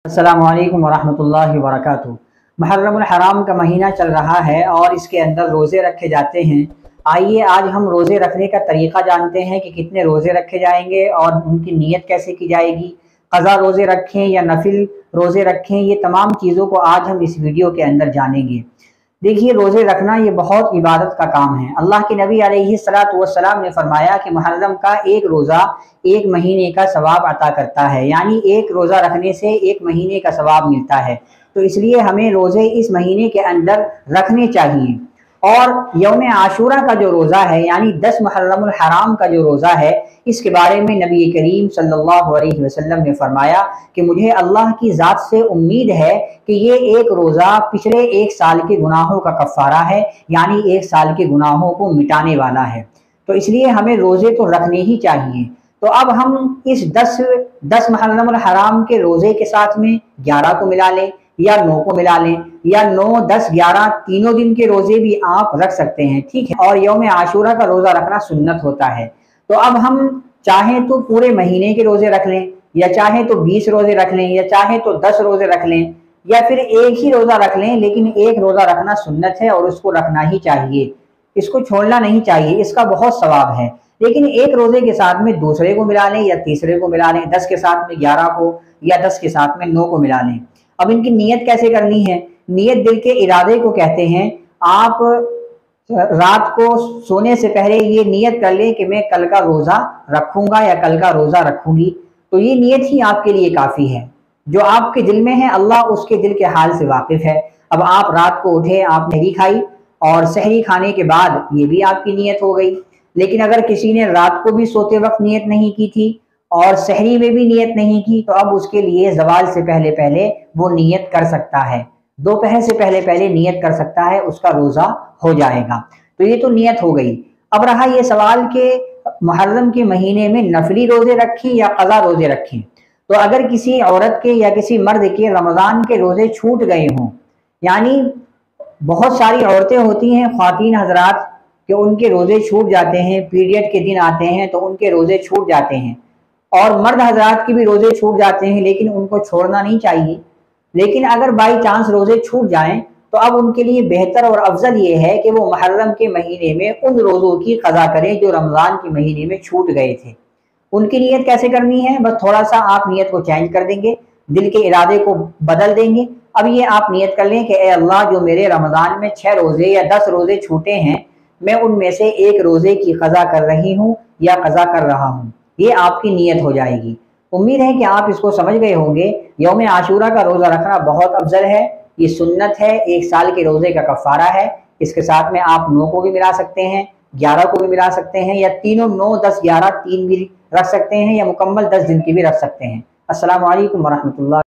अस्सलामु अलैकुम वरहमतुल्लाहि वबरकातुहू। मुहर्रमुल हराम का महीना चल रहा है और इसके अंदर रोज़े रखे जाते हैं। आइए आज हम रोज़े रखने का तरीक़ा जानते हैं कि कितने रोज़े रखे जाएंगे और उनकी नीयत कैसे की जाएगी। क़ज़ा रोज़े रखें या नफिल रोज़े रखें, ये तमाम चीज़ों को आज हम इस वीडियो के अंदर जानेंगे। देखिए, रोज़े रखना ये बहुत इबादत का काम है। अल्लाह के नबी अलैहिस्सलातु वस्सलाम ने फरमाया कि मुहर्रम का एक रोज़ा एक महीने का सवाब अता करता है, यानी एक रोज़ा रखने से एक महीने का सवाब मिलता है। तो इसलिए हमें रोज़े इस महीने के अंदर रखने चाहिए। और यौम आशूरा का जो रोज़ा है, यानी 10 मुहर्रमुल हराम का जो रोज़ा है, इसके बारे में नबी करीम सल्लल्लाहु अलैहि वसल्लम ने फरमाया कि मुझे अल्लाह की ज़ात से उम्मीद है कि ये एक रोज़ा पिछले एक साल के गुनाहों का कफ़ारा है, यानी एक साल के गुनाहों को मिटाने वाला है। तो इसलिए हमें रोज़े तो रखने ही चाहिए। तो अब हम इस 10 मुहर्रमुल हराम के रोज़े के साथ में 11 को मिला लें या 9 को मिला लें, या 9, 10, 11 तीनों दिन के रोज़े भी आप रख सकते हैं, ठीक है। और यौम आशूरा का रोज़ा रखना सुन्नत होता है। तो अब हम चाहें तो पूरे महीने के रोज़े रख लें, या चाहे तो 20 रोज़े रख लें, या चाहे तो 10 रोज़े रख लें, या फिर एक ही रोज़ा रख लें। लेकिन एक रोज़ा रखना सुन्नत है और उसको रखना ही चाहिए, इसको छोड़ना नहीं चाहिए, इसका बहुत सवाब है। लेकिन एक रोज़े के साथ में दूसरे को मिला लें या तीसरे को मिला लें, 10 के साथ में 11 को या 10 के साथ में 9 को मिला लें। अब इनकी नीयत कैसे करनी है? नीयत दिल के इरादे को कहते हैं। आप रात को सोने से पहले ये नियत कर लें कि मैं कल का रोज़ा रखूंगा या कल का रोज़ा रखूंगी। तो ये नियत ही आपके लिए काफ़ी है। जो आपके दिल में है, अल्लाह उसके दिल के हाल से वाकिफ़ है। अब आप रात को उठे, आप सहरी खाई, और सहरी खाने के बाद ये भी आपकी नियत हो गई। लेकिन अगर किसी ने रात को भी सोते वक्त नियत नहीं की थी और सहरी में भी नियत नहीं की, तो अब उसके लिए ज़वाल से पहले पहले वो नियत कर सकता है, दोपहर से पहले पहले नियत कर सकता है, उसका रोज़ा हो जाएगा। तो ये तो नियत हो गई। अब रहा ये सवाल कि मुहर्रम के महीने में नफली रोज़े रखें या क़ज़ा रोज़े रखें। तो अगर किसी औरत के या किसी मर्द के रमज़ान के रोज़े छूट गए हों, यानी बहुत सारी औरतें होती हैं, ख्वातीन हजरात, कि उनके रोज़े छूट जाते हैं, पीरियड के दिन आते हैं तो उनके रोज़े छूट जाते हैं, और मर्द हजरात की भी रोज़े छूट जाते हैं, लेकिन उनको छोड़ना नहीं चाहिए। लेकिन अगर बाई चांस रोज़े छूट जाएं, तो अब उनके लिए बेहतर और अफजल ये है कि वो मुहर्रम के महीने में उन रोज़ों की क़ज़ा करें जो रमज़ान के महीने में छूट गए थे। उनकी नीयत कैसे करनी है? बस थोड़ा सा आप नीयत को चेंज कर देंगे, दिल के इरादे को बदल देंगे। अब ये आप नीयत कर लें कि ए अल्लाह, जो मेरे रमज़ान में 6 रोज़े या 10 रोज़े छूटे हैं, मैं उनमें से एक रोज़े की क़ज़ा कर रही हूँ या क़ज़ा कर रहा हूँ। ये आपकी नीयत हो जाएगी। उम्मीद है कि आप इसको समझ गए होंगे। यौम आशूरा का रोज़ा रखना बहुत अफजल है, ये सुन्नत है, एक साल के रोज़े का कफ़ारा है। इसके साथ में आप 9 को भी मिला सकते हैं, 11 को भी मिला सकते हैं, या तीनों 9, 10, 11 तीन भी रख सकते हैं, या मुकम्मल 10 दिन की भी रख सकते हैं। अस्सलामु अलैकुम वरहमतुल्लाह।